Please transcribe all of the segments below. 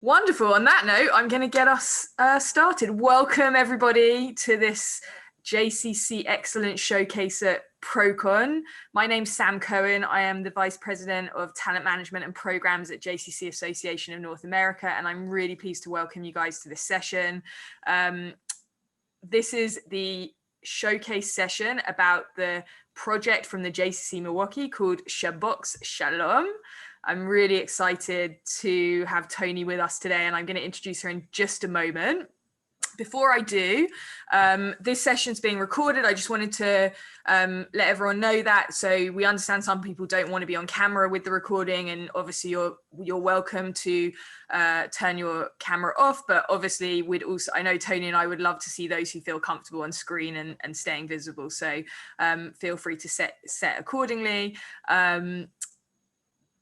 Wonderful. On that note, I'm going to get us started. Welcome, everybody, to this JCC Excellence Showcase at Procon. My name's Sam Cohen. I am the Vice President of Talent Management and Programs at JCC Association of North America, and I'm really pleased to welcome you guys to this session. This is the showcase session about the project from the JCC Milwaukee called Shabbox Shalom. I'm really excited to have Toni with us today, and I'm going to introduce her in just a moment. Before I do, this session's being recorded. I just wanted to let everyone know that. So we understand some people don't want to be on camera with the recording, and obviously you're welcome to turn your camera off. But obviously, I know Toni and I would love to see those who feel comfortable on screen and staying visible. So feel free to set accordingly.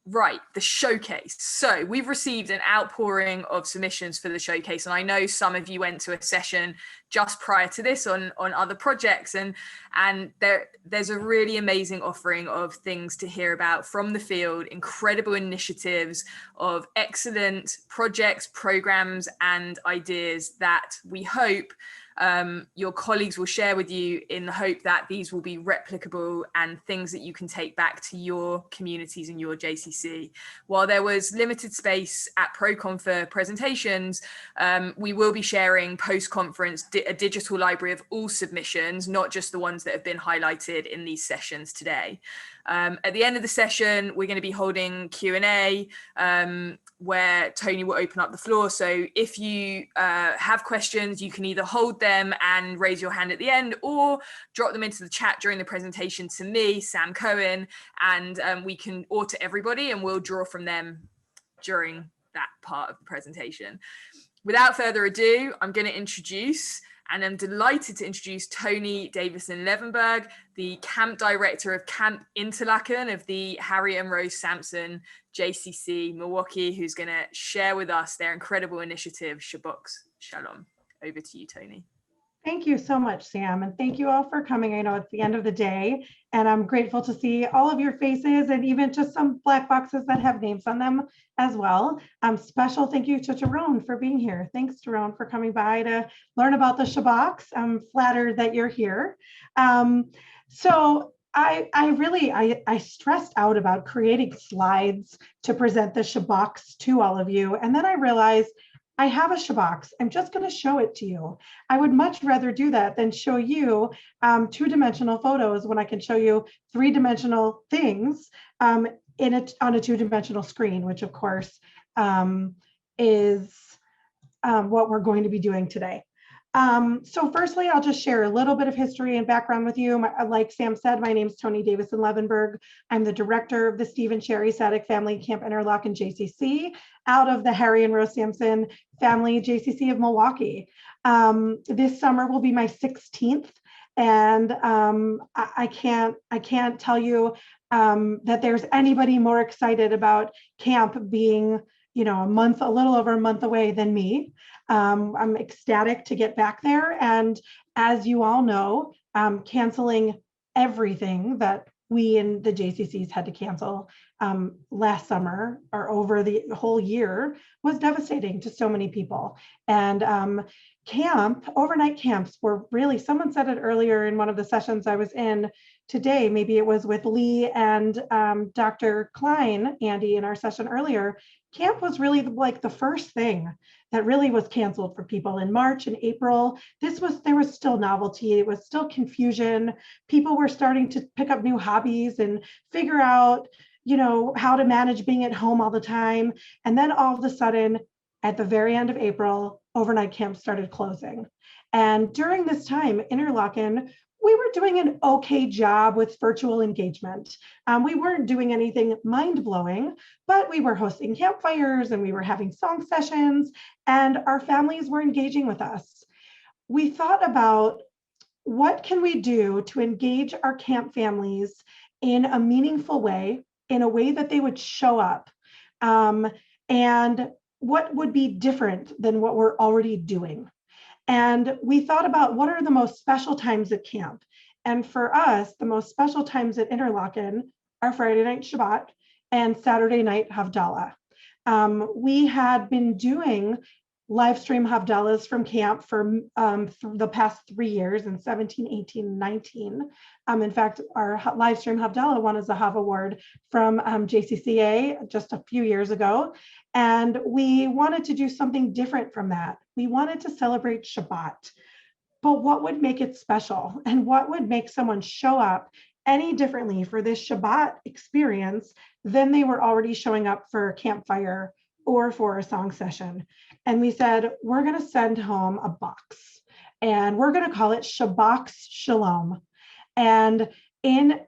Right, the showcase. So we've received an outpouring of submissions for the showcase, and I know some of you went to a session just prior to this on other projects, and there's a really amazing offering of things to hear about from the field, incredible initiatives of excellent projects, programs, and ideas that we hope your colleagues will share with you, in the hope that these will be replicable and things that you can take back to your communities and your JCC. While there was limited space at Procon for presentations, we will be sharing post-conference a digital library of all submissions, not just the ones that have been highlighted in these sessions today. At the end of the session, we're going to be holding Q&A, where Toni will open up the floor. So if you have questions, you can either hold them and raise your hand at the end, or drop them into the chat during the presentation to me, Sam Cohen, and or to everybody, and we'll draw from them during that part of the presentation. Without further ado, I'm going to introduce, and I'm delighted to introduce Toni Davison Levenberg, the Camp Director of Camp Interlaken of the Harry and Rose Sampson JCC Milwaukee, who's going to share with us their incredible initiative, Shabbox Shalom. Over to you, Toni. Thank you so much, Sam, and thank you all for coming. I know it's the end of the day, and I'm grateful to see all of your faces and even just some black boxes that have names on them as well. Special thank you to Tyrone for being here. Thanks, Tyrone, for coming by to learn about the Shabbox. I'm flattered that you're here. So I stressed out about creating slides to present the Shabbox to all of you, and then I realized I have a Shabbox. I'm just going to show it to you. I would much rather do that than show you two-dimensional photos when I can show you three-dimensional things on a two-dimensional screen, which of course is what we're going to be doing today. So firstly, I'll just share a little bit of history and background with you. Like Sam said, my name is Toni Davison Levenberg. I'm the director of the Steve and Shari Sadek Family Camp Interlaken JCC out of the Harry and Rose Sampson Family JCC of Milwaukee. This summer will be my 16th, and I can't tell you that there's anybody more excited about camp being, a little over a month away than me. I'm ecstatic to get back there. And as you all know, canceling everything that we in the JCCs had to cancel last summer or over the whole year was devastating to so many people. And overnight camps were really, someone said it earlier in one of the sessions I was in today, maybe it was with Lee and Dr. Klein, Andy, in our session earlier. Camp was really like the first thing that really was canceled for people in March and April. There was still novelty, it was still confusion. People were starting to pick up new hobbies and figure out, how to manage being at home all the time. And then all of a sudden, at the very end of April, overnight camps started closing. And during this time, Interlaken, we were doing an okay job with virtual engagement. We weren't doing anything mind-blowing, but we were hosting campfires and we were having song sessions, and our families were engaging with us. We thought about, what can we do to engage our camp families in a meaningful way, in a way that they would show up, and what would be different than what we're already doing? And we thought about, what are the most special times at camp? And for us, the most special times at Interlaken are Friday night Shabbat and Saturday night Havdalah. We had been doing live stream Havdalahs from camp for the past 3 years in 17, 18, 19. In fact, our live stream Havdalah won as a Hav Award from JCCA just a few years ago. And we wanted to do something different from that. We wanted to celebrate Shabbat. But what would make it special? And what would make someone show up any differently for this Shabbat experience than they were already showing up for a campfire or for a song session? And we said, we're going to send home a box and we're going to call it Shabbox Shalom. And in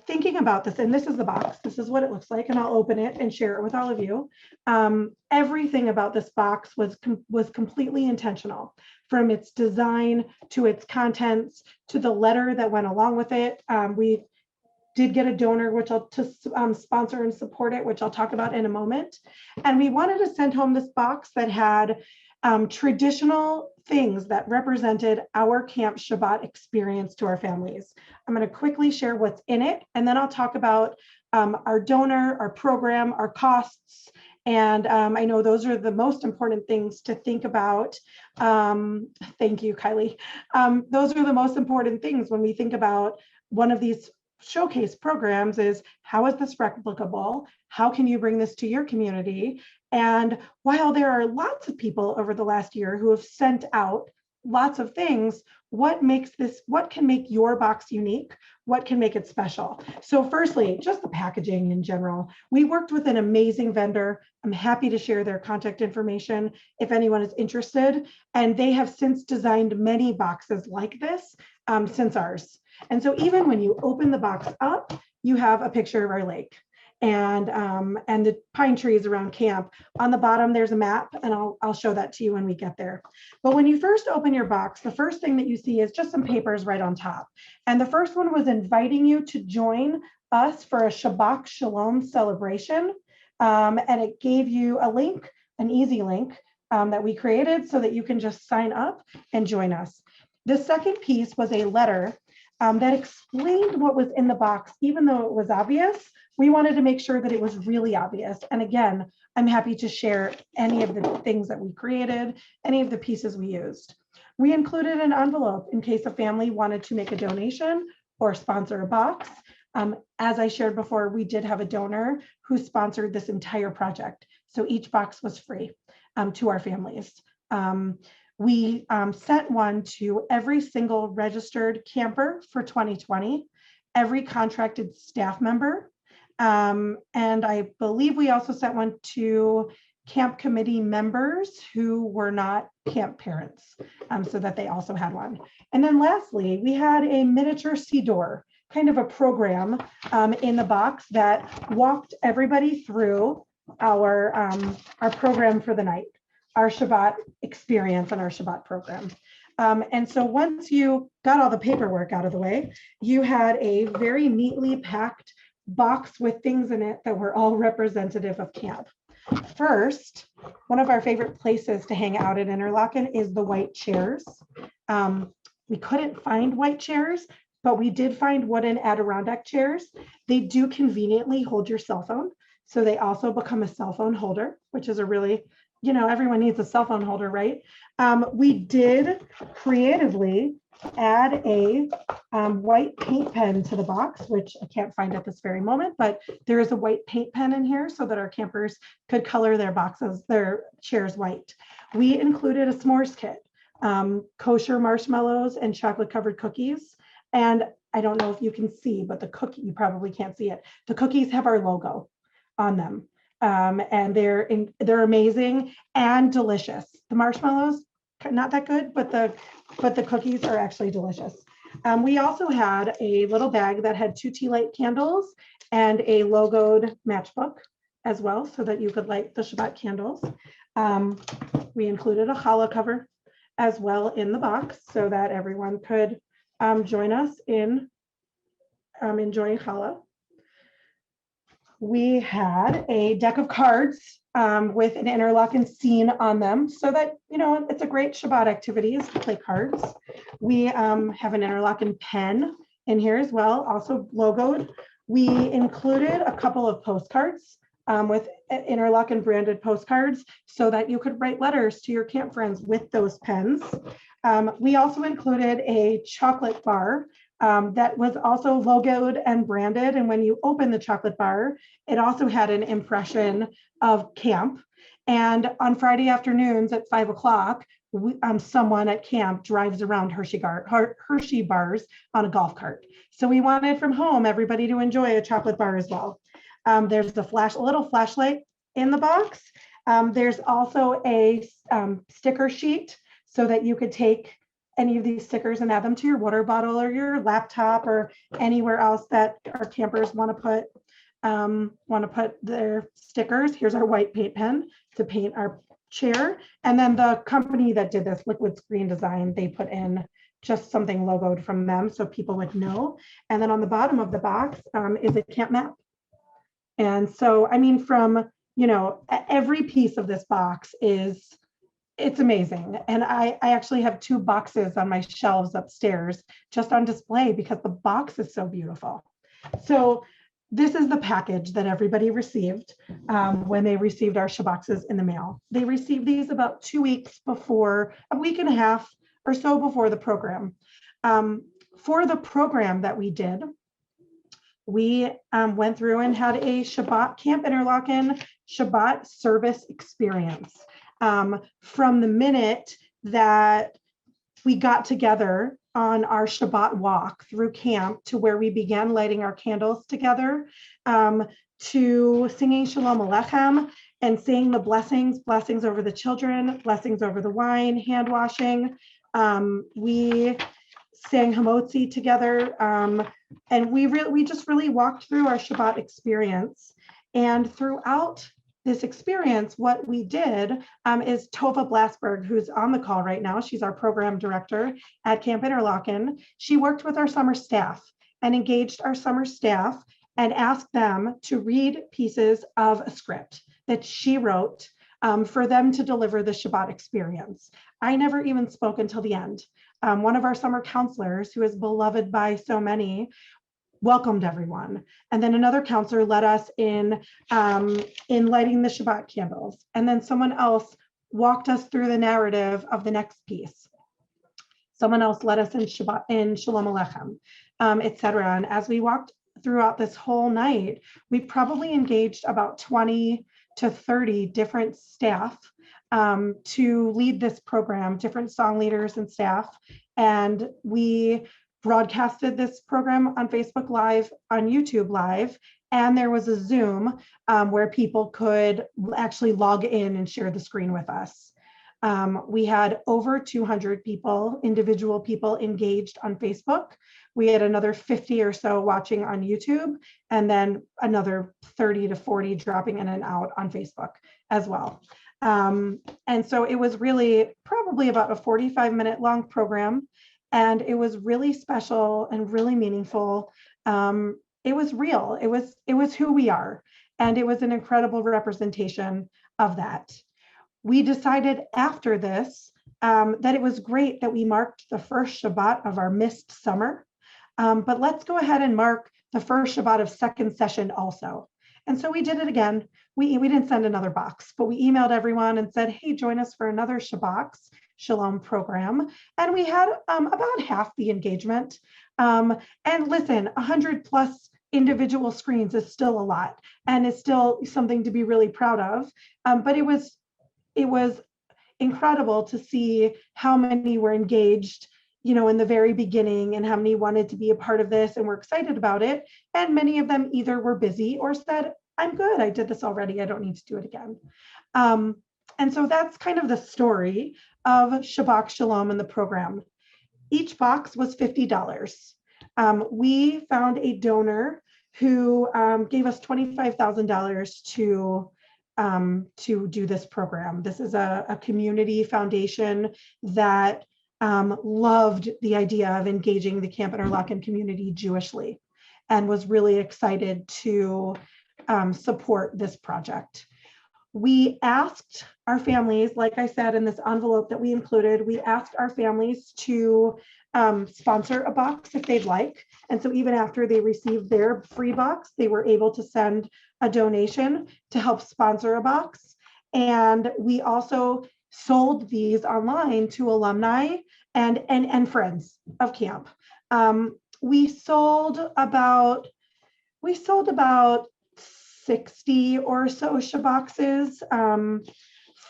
thinking about this, and this is the box, this is what it looks like, and I'll open it and share it with all of you. Everything about this box was completely intentional, from its design to its contents to the letter that went along with it. We did get a donor to sponsor and support it, which I'll talk about in a moment. And we wanted to send home this box that had traditional things that represented our Camp Shabbat experience to our families. I'm going to quickly share what's in it, and then I'll talk about our donor, our program, our costs. And I know those are the most important things to think about. Thank you, Kylie. Those are the most important things when we think about one of these showcase programs is, how is this replicable? How can you bring this to your community? And while there are lots of people over the last year who have sent out lots of things, what can make your box unique? What can make it special? So firstly, just the packaging in general. We worked with an amazing vendor. I'm happy to share their contact information if anyone is interested. And they have since designed many boxes like this since ours. And so even when you open the box up, you have a picture of our lake and the pine trees around camp. On the bottom, there's a map, and I'll show that to you when we get there. But when you first open your box, the first thing that you see is just some papers right on top. And the first one was inviting you to join us for a Shabbox Shalom celebration. And it gave you a link, an easy link that we created so that you can just sign up and join us. The second piece was a letter that explained what was in the box. Even though it was obvious, we wanted to make sure that it was really obvious. And again, I'm happy to share any of the things that we created, any of the pieces we used. We included an envelope in case a family wanted to make a donation or sponsor a box. As I shared before, we did have a donor who sponsored this entire project. So each box was free to our families. We sent one to every single registered camper for 2020, every contracted staff member. And I believe we also sent one to camp committee members who were not camp parents, so that they also had one. And then lastly, we had a miniature Siddur, kind of a program in the box that walked everybody through our program for the night, our Shabbat experience and our Shabbat program. And so once you got all the paperwork out of the way, you had a very neatly packed box with things in it that were all representative of camp. First, one of our favorite places to hang out at Interlaken is the white chairs. We couldn't find white chairs, but we did find wooden Adirondack chairs. They do conveniently hold your cell phone. So they also become a cell phone holder, which is a really, everyone needs a cell phone holder, right? We did creatively add a white paint pen to the box, which I can't find at this very moment, but there is a white paint pen in here so that our campers could color their chairs white. We included a s'mores kit, kosher marshmallows and chocolate covered cookies. And I don't know if you can see, but the cookie, you probably can't see it. The cookies have our logo on them. And they're amazing and delicious. The marshmallows, not that good, but the cookies are actually delicious. We also had a little bag that had 2 tea light candles and a logoed matchbook as well, so that you could light the Shabbat candles. We included a challah cover as well in the box so that everyone could join us in enjoying challah. We had a deck of cards with an Interlaken scene on them so that, it's a great Shabbat activity is to play cards. We have an Interlaken pen in here as well, also logoed. We included a couple of postcards with Interlaken branded postcards so that you could write letters to your camp friends with those pens. We also included a chocolate bar that was also logoed and branded. And when you open the chocolate bar, it also had an impression of camp. And on Friday afternoons at 5 o'clock, someone at camp drives around Hershey bars on a golf cart. So we wanted from home everybody to enjoy a chocolate bar as well. There's a little flashlight in the box. There's also a sticker sheet so that you could take any of these stickers and add them to your water bottle or your laptop or anywhere else that our campers want to put their stickers. Here's our white paint pen to paint our chair. And then the company that did this, Liquid Screen Design, they put in just something logoed from them so people would know. And then on the bottom of the box is a camp map. And so, I mean, from, every piece of this box it's amazing. And I actually have 2 boxes on my shelves upstairs just on display because the box is so beautiful. So this is the package that everybody received when they received our Shabboxes in the mail. They received these about 2 weeks before, a week and a half or so before the program. For the program that we did, we went through and had a Shabbat Camp Interlaken Shabbat service experience. From the minute that we got together on our Shabbat walk through camp to where we began lighting our candles together, to singing Shalom Aleichem and saying the blessings over the children, blessings over the wine, hand washing. We sang Hamotzi together, and we just really walked through our Shabbat experience. And throughout this experience, what we did is Tova Blasberg, who's on the call right now, she's our program director at Camp Interlaken. She worked with our summer staff and engaged our summer staff and asked them to read pieces of a script that she wrote for them to deliver the Shabbat experience. I never even spoke until the end. One of our summer counselors, who is beloved by so many, welcomed everyone. And then another counselor led us in lighting the Shabbat candles. And then someone else walked us through the narrative of the next piece. Someone else led us in Shalom Aleichem, etc. And as we walked throughout this whole night, we probably engaged about 20 to 30 different staff to lead this program, different song leaders and staff. And we broadcasted this program on Facebook Live, on YouTube Live, and there was a Zoom where people could actually log in and share the screen with us. We had over 200 people, individual people engaged on Facebook. We had another 50 or so watching on YouTube, and then another 30 to 40 dropping in and out on Facebook as well. And so it was really probably about a 45-minute long program. And it was really special and really meaningful. It was real. It was who we are. And it was an incredible representation of that. We decided after this that it was great that we marked the first Shabbat of our missed summer. But let's go ahead and mark the first Shabbat of second session also. And so we did it again. We didn't send another box, but we emailed everyone and said, hey, join us for another Shabbox Shalom program. And we had about half the engagement. And listen, 100 plus individual screens is still a lot, and it's still something to be really proud of. But it was incredible to see how many were engaged, in the very beginning, and how many wanted to be a part of this and were excited about it. And many of them either were busy or said, I'm good, I did this already, I don't need to do it again. And so that's kind of the story of Shabbox Shalom in the program. Each box was $50. We found a donor who gave us $25,000 to do this program. This is a community foundation that loved the idea of engaging the Camp Interlaken community Jewishly and was really excited to support this project. We asked our families, like I said, in this envelope that we included, we asked our families to sponsor a box if they'd like. And so even after they received their free box, they were able to send a donation to help sponsor a box. And we also sold these online to alumni and friends of camp. We sold about 60 or so Shabboxes.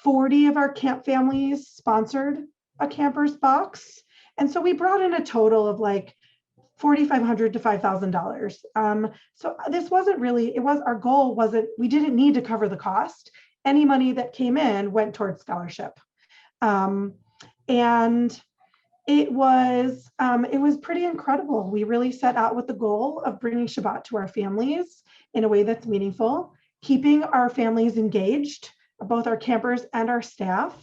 40 of our camp families sponsored a camper's box. And so we brought in a total of like $4,500 to $5,000. So this wasn't really, our goal wasn't, we didn't need to cover the cost. Any money that came in went towards scholarship. And it was pretty incredible. We really set out with the goal of bringing Shabbat to our families in a way that's meaningful, keeping our families engaged, both our campers and our staff,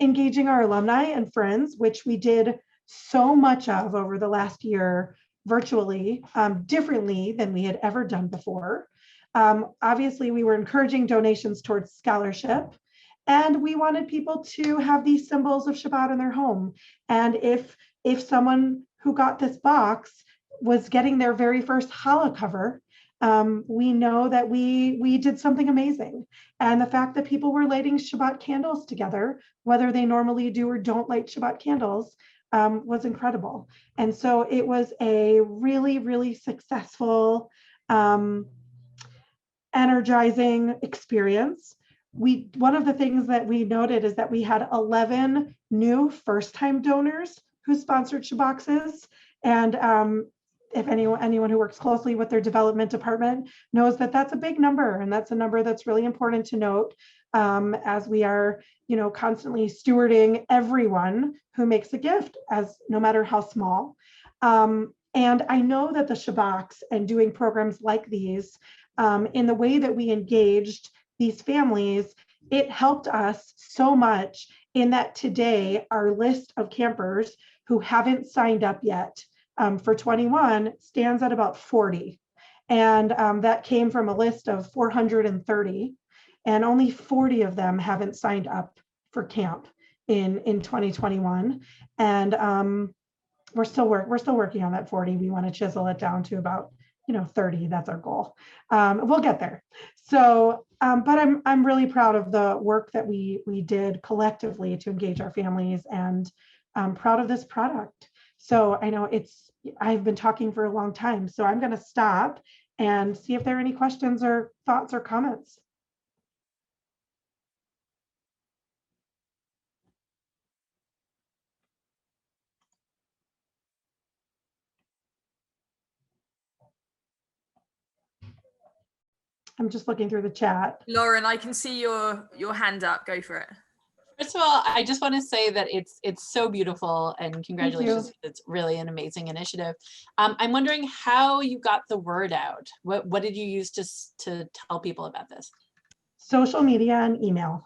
engaging our alumni and friends, which we did so much of over the last year virtually, differently than we had ever done before. Obviously, we were encouraging donations towards scholarship, and we wanted people to have these symbols of Shabbat in their home. And if someone who got this box was getting their very first challah cover, we know that we did something amazing. And the fact that people were lighting Shabbat candles together, whether they normally do or don't light Shabbat candles, was incredible. And so it was a really, really successful, energizing experience. One of the things that we noted is that we had 11 new first-time donors who sponsored Shabboxes. And if anyone who works closely with their development department knows that that's a big number, and that's a number that's really important to note, as we are, constantly stewarding everyone who makes a gift, as no matter how small. And I know that the Shabbox and doing programs like these, in the way that we engaged these families, it helped us so much in that today our list of campers who haven't signed up yet for 21 stands at about 40. And that came from a list of 430, and only 40 of them haven't signed up for camp in 2021. And we're still working on that 40. We want to chisel it down to about 30. That's our goal. We'll get there. So, but I'm really proud of the work that we did collectively to engage our families, and I'm proud of this product. So I know I've been talking for a long time, so I'm going to stop and see if there are any questions or thoughts or comments. I'm just looking through the chat. Lauren, I can see your hand up. Go for it. First of all, I just want to say that it's so beautiful, and congratulations. It's really an amazing initiative. I'm wondering how you got the word out. What did you use to tell people about this? Social media and email.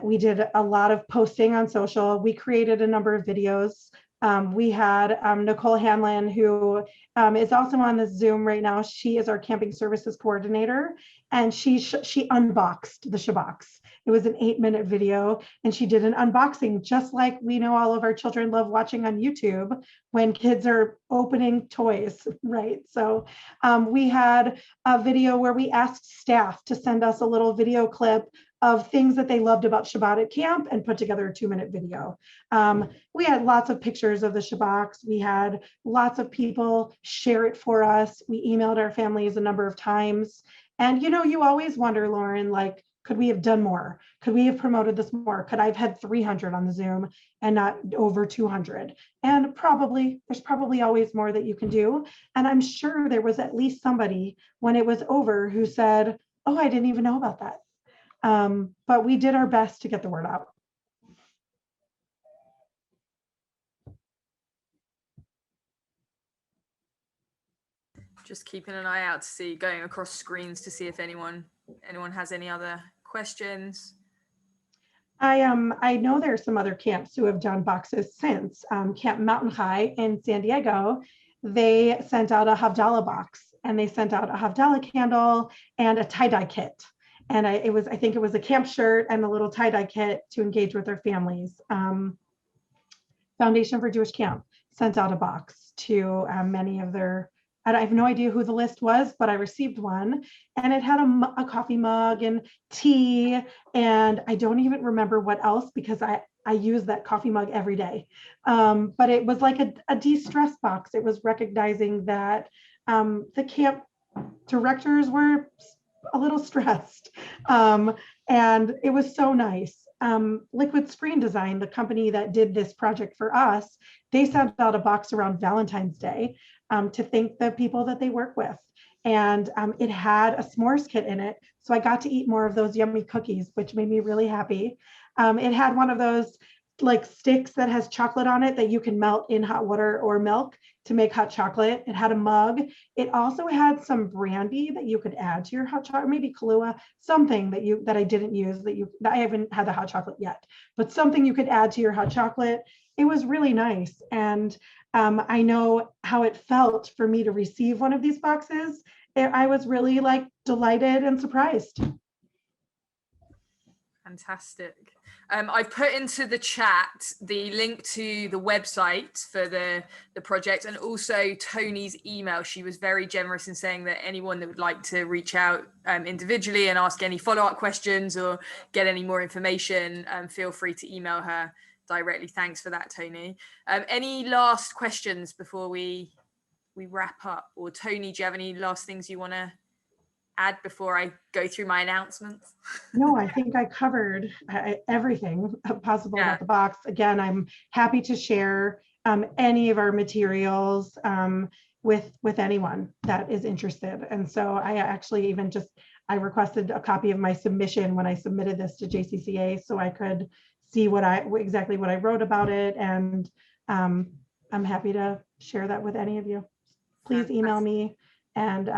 We did a lot of posting on social. We created a number of videos. We had Nicole Hanlon, who is also on the Zoom right now. She is our camping services coordinator, and she unboxed the Shabbox. It was an 8-minute video, and she did an unboxing, just like we know all of our children love watching on YouTube when kids are opening toys, right? So we had a video where we asked staff to send us a little video clip of things that they loved about Shabbat at camp and put together a 2-minute video. We had lots of pictures of the Shabbox. We had lots of people share it for us. We emailed our families a number of times. And you always wonder, Lauren, like, could we have done more? Could we have promoted this more? Could I have had 300 on the Zoom and not over 200? And there's probably always more that you can do. And I'm sure there was at least somebody when it was over who said, oh, I didn't even know about that. But we did our best to get the word out. Just keeping an eye out to see, going across screens to see if anyone has any other questions. I know there are some other camps who have done boxes since. Camp Mountain High in San Diego, they sent out a Havdalah box, and they sent out a Havdalah candle and a tie-dye kit. And I think it was a camp shirt and a little tie-dye kit to engage with their families. Foundation for Jewish Camp sent out a box to many of their I have no idea who the list was, but I received one, and it had a coffee mug and tea, and I don't even remember what else because I use that coffee mug every day. But it was like a de-stress box. It was recognizing that the camp directors were a little stressed, and it was so nice. Liquid Screen Design, the company that did this project for us, they sent out a box around Valentine's Day to thank the people that they work with. And it had a s'mores kit in it. So I got to eat more of those yummy cookies, which made me really happy. It had one of those like sticks that has chocolate on it that you can melt in hot water or milk to make hot chocolate. It had a mug. It also had some brandy that you could add to your hot chocolate, maybe Kahlua, something that I didn't use that I haven't had the hot chocolate yet, but something you could add to your hot chocolate. It was really nice. And I know how it felt for me to receive one of these boxes. I was really like delighted and surprised. Fantastic. I've put into the chat the link to the website for the project, and also Toni's email. She was very generous in saying that anyone that would like to reach out individually and ask any follow-up questions or get any more information, feel free to email her directly. Thanks for that, Toni. Any last questions before we wrap up? Or Toni, do you have any last things you want to add before I go through my announcements? No, I think I covered everything possible about the box. Again, I'm happy to share any of our materials with anyone that is interested. And so I actually even I requested a copy of my submission when I submitted this to JCCA so I could see exactly what I wrote about it. And I'm happy to share that with any of you. Please email me and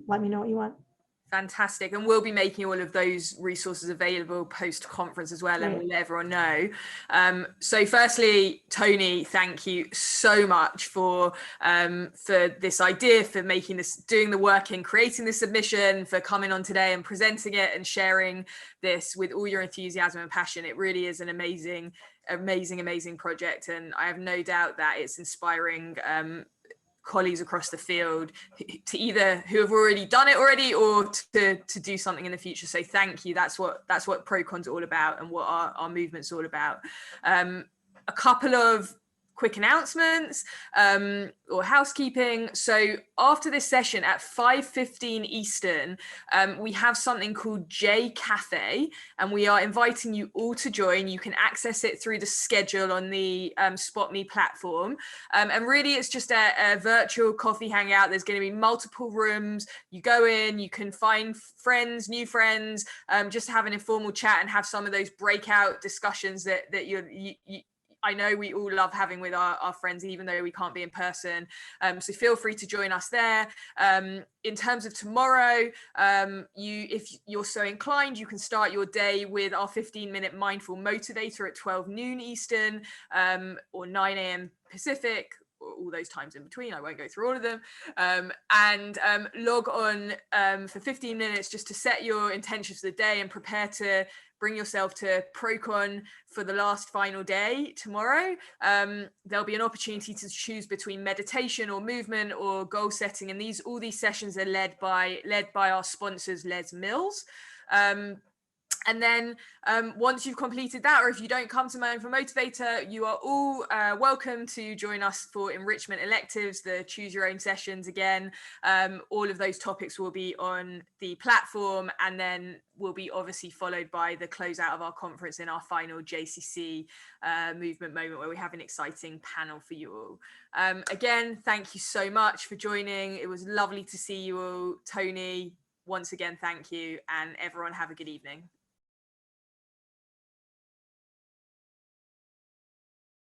let me know what you want. Fantastic. And we'll be making all of those resources available post-conference as well, and we'll let everyone know. So firstly, Toni, thank you so much for this idea, for making this, doing the work in creating the submission, for coming on today and presenting it and sharing this with all your enthusiasm and passion. It really is an amazing project. And I have no doubt that it's inspiring colleagues across the field to either who have already done it or to do something in the future. So thank you. That's what ProCon's all about and what our movement's all about. A couple of quick announcements or housekeeping. So after this session at 5:15 Eastern, we have something called J Cafe, and we are inviting you all to join. You can access it through the schedule on the SpotMe platform. And really it's just a virtual coffee hangout. There's going to be multiple rooms. You go in, you can find friends, new friends, just have an informal chat and have some of those breakout discussions that I know we all love having with our friends, even though we can't be in person. So feel free to join us there. In terms of tomorrow, if you're so inclined, you can start your day with our 15-minute mindful motivator at 12 noon Eastern or 9 a.m. Pacific, all those times in between. I won't go through all of them. And log on for 15 minutes just to set your intentions for the day and prepare to bring yourself to ProCon for the last final day tomorrow. There'll be an opportunity to choose between meditation or movement or goal setting, and all these sessions are led by our sponsors, Les Mills. And then once you've completed that, or if you don't come to Mindful Motivator, you are all welcome to join us for enrichment electives, the choose your own sessions again. All of those topics will be on the platform, and then will be obviously followed by the closeout of our conference in our final JCC movement moment, where we have an exciting panel for you all. Again, thank you so much for joining. It was lovely to see you all. Toni, once again, thank you, and everyone have a good evening.